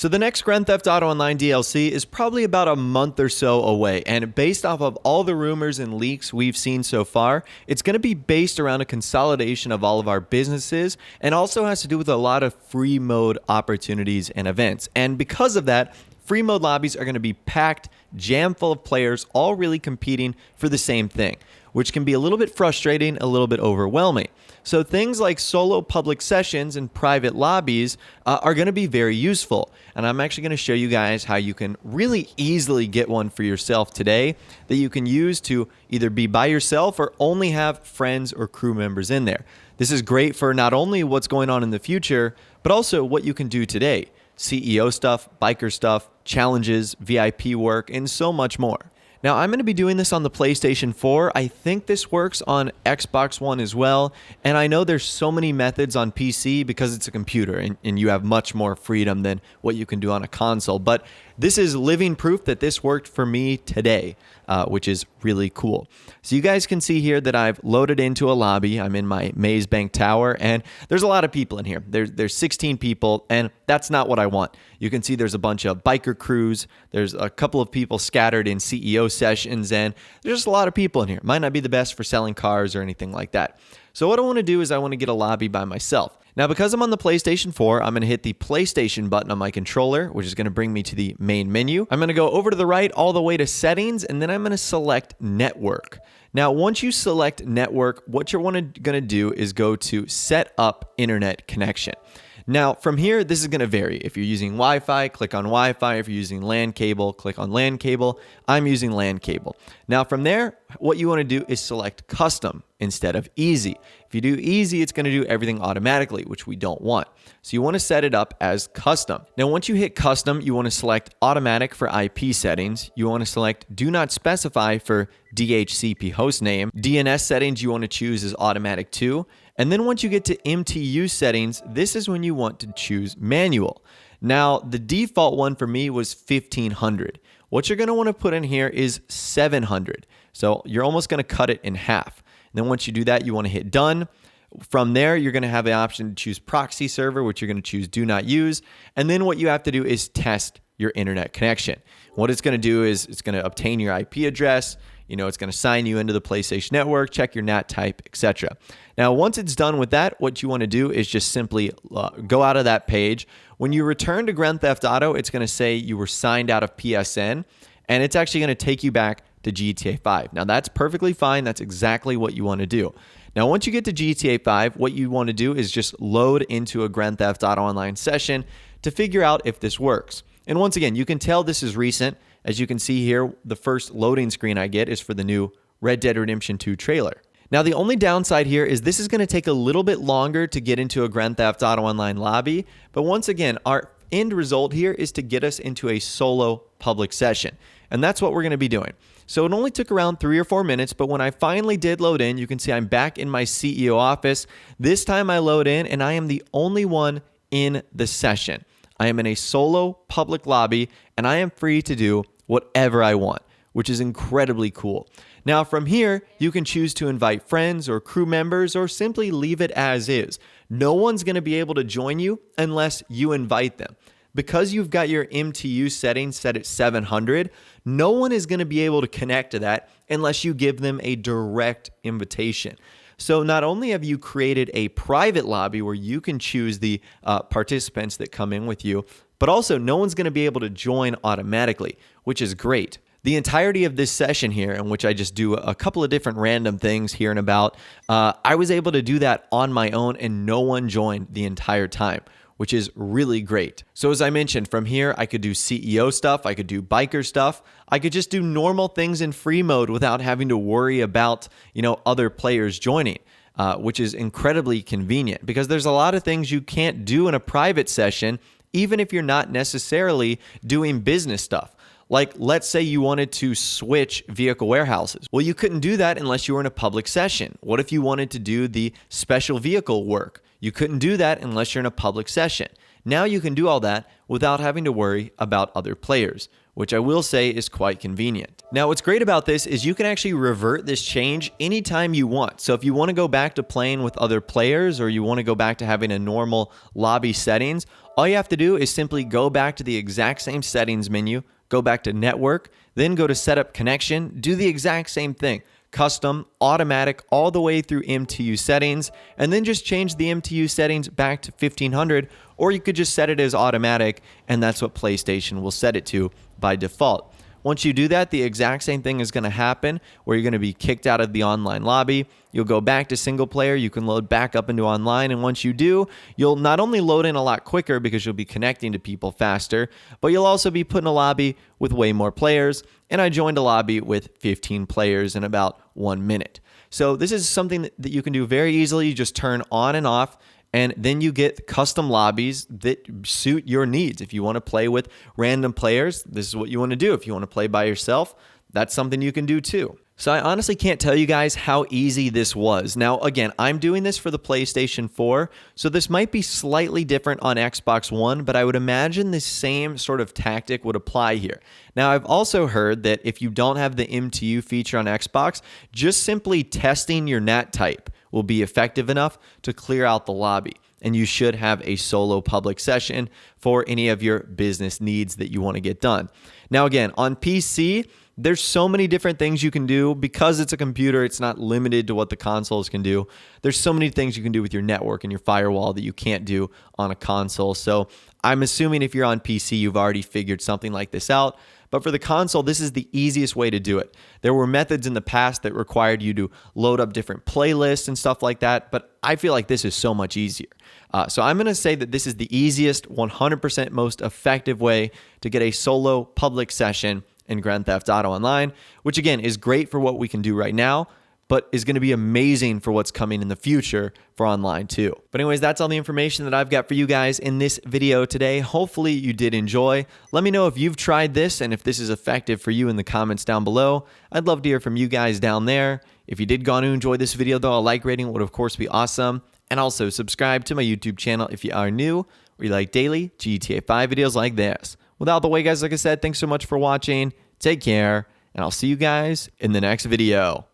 So the next Grand Theft Auto Online DLC is probably about a month or so away, and based off of all the rumors and leaks we've seen so far, it's going to be based around a consolidation of all of our businesses, and also has to do with a lot of free mode opportunities and events. And because of that, free mode lobbies are going to be packed, jam full of players, all really competing for the same thing, which can be a little bit frustrating, a little bit overwhelming. So things like solo public sessions and private lobbies are going to be very useful. And I'm actually going to show you guys how you can really easily get one for yourself today that you can use to either be by yourself or only have friends or crew members in there. This is great for not only what's going on in the future, but also what you can do today. CEO stuff, biker stuff, challenges, VIP work, and so much more. Now, I'm going to be doing this on the PlayStation 4. I think this works on Xbox One as well. And I know there's so many methods on PC because it's a computer and you have much more freedom than what you can do on a console. But this is living proof that this worked for me today, which is really cool. So you guys can see here that I've loaded into a lobby. I'm in my Maze Bank Tower, and there's a lot of people in here. There's 16 people, and that's not what I want. You can see there's a bunch of biker crews. There's a couple of people scattered in CEO sessions, and there's just a lot of people in here. Might not be the best for selling cars or anything like that. So what I want to do is I want to get a lobby by myself. Now, because I'm on the PlayStation 4, I'm going to hit the PlayStation button on my controller, which is going to bring me to the main menu. I'm going to go over to the right all the way to settings, and then I'm going to select network. Now, once you select network, what you're going to do is go to set up internet connection. Now, from here, this is going to vary. If you're using Wi-Fi, click on Wi-Fi. If you're using LAN cable, click on LAN cable. I'm using LAN cable. Now, from there, what you want to do is select custom instead of easy. If you do easy, it's going to do everything automatically, which we don't want. So you want to set it up as custom. Now, once you hit custom, you want to select automatic for IP settings. You want to select do not specify for DHCP hostname. DNS settings you want to choose as automatic too. And then once you get to MTU settings, this is when you want to choose manual. Now, the default one for me was 1500. What you're going to want to put in here is 700. So you're almost going to cut it in half. And then once you do that, you want to hit done. From there, you're going to have the option to choose proxy server, which you're going to choose do not use. And then what you have to do is test your internet connection. What it's going to do is it's going to obtain your IP address. It's going to sign you into the PlayStation Network, check your NAT type, etc. Now, once it's done with that, what you want to do is just simply go out of that page. When you return to Grand Theft Auto, it's going to say you were signed out of PSN, and it's actually going to take you back to GTA 5. Now, that's perfectly fine. That's exactly what you want to do. Now, once you get to GTA 5, what you want to do is just load into a Grand Theft Auto Online session to figure out if this works. And once again, you can tell this is recent. As you can see here, the first loading screen I get is for the new Red Dead Redemption 2 trailer. Now, the only downside here is this is going to take a little bit longer to get into a Grand Theft Auto Online lobby. But once again, our end result here is to get us into a solo public session. And that's what we're going to be doing. So it only took around 3 or 4 minutes, but when I finally did load in, you can see I'm back in my CEO office. This time I load in, and I am the only one in the session. I am in a solo public lobby, and I am free to do whatever I want, which is incredibly cool. Now, from here, you can choose to invite friends or crew members or simply leave it as is. No one's going to be able to join you unless you invite them. Because you've got your MTU setting set at 700, no one is going to be able to connect to that unless you give them a direct invitation. So not only have you created a private lobby where you can choose the participants that come in with you, but also no one's going to be able to join automatically, which is great. The entirety of this session here, in which I just do a couple of different random things here and about, I was able to do that on my own and no one joined the entire time, which is really great. So as I mentioned, from here, I could do CEO stuff, I could do biker stuff, I could just do normal things in free mode without having to worry about, other players joining, which is incredibly convenient because there's a lot of things you can't do in a private session, even if you're not necessarily doing business stuff. Like, let's say you wanted to switch vehicle warehouses. Well, you couldn't do that unless you were in a public session. What if you wanted to do the special vehicle work? You couldn't do that unless you're in a public session. Now you can do all that without having to worry about other players, which I will say is quite convenient. Now, what's great about this is you can actually revert this change anytime you want. So if you want to go back to playing with other players or you want to go back to having a normal lobby settings, All you have to do is simply go back to the exact same settings menu, go back to network, then go to setup connection, do the exact same thing. Custom, automatic, all the way through MTU settings, and then just change the MTU settings back to 1500, or you could just set it as automatic, and that's what PlayStation will set it to by default. Once you do that, the exact same thing is going to happen where you're going to be kicked out of the online lobby. You'll go back to single player. You can load back up into online. And once you do, you'll not only load in a lot quicker because you'll be connecting to people faster, but you'll also be put in a lobby with way more players. And I joined a lobby with 15 players in about 1 minute. So this is something that you can do very easily. You just turn on and off. And then you get custom lobbies that suit your needs. If you want to play with random players, this is what you want to do. If you want to play by yourself, that's something you can do too. So I honestly can't tell you guys how easy this was. Now, again, I'm doing this for the PlayStation 4, so this might be slightly different on Xbox One, but I would imagine the same sort of tactic would apply here. Now, I've also heard that if you don't have the MTU feature on Xbox, just simply testing your NAT type will be effective enough to clear out the lobby. And you should have a solo public session for any of your business needs that you want to get done. Now, again, on PC, there's so many different things you can do. Because it's a computer, it's not limited to what the consoles can do. There's so many things you can do with your network and your firewall that you can't do on a console. So I'm assuming if you're on PC, you've already figured something like this out. But for the console, this is the easiest way to do it. There were methods in the past that required you to load up different playlists and stuff like that, but I feel like this is so much easier. So I'm going to say that this is the easiest, 100% most effective way to get a solo public session in Grand Theft Auto Online, which again is great for what we can do right now, but is going to be amazing for what's coming in the future for online too. But anyways, that's all the information that I've got for you guys in this video today. Hopefully you did enjoy. Let me know if you've tried this and if this is effective for you in the comments down below. I'd love to hear from you guys down there. If you did go on to enjoy this video though, a like rating would of course be awesome. And also subscribe to my YouTube channel if you are new or you like daily GTA 5 videos like this. Without the way guys, like I said, thanks so much for watching. Take care, and I'll see you guys in the next video.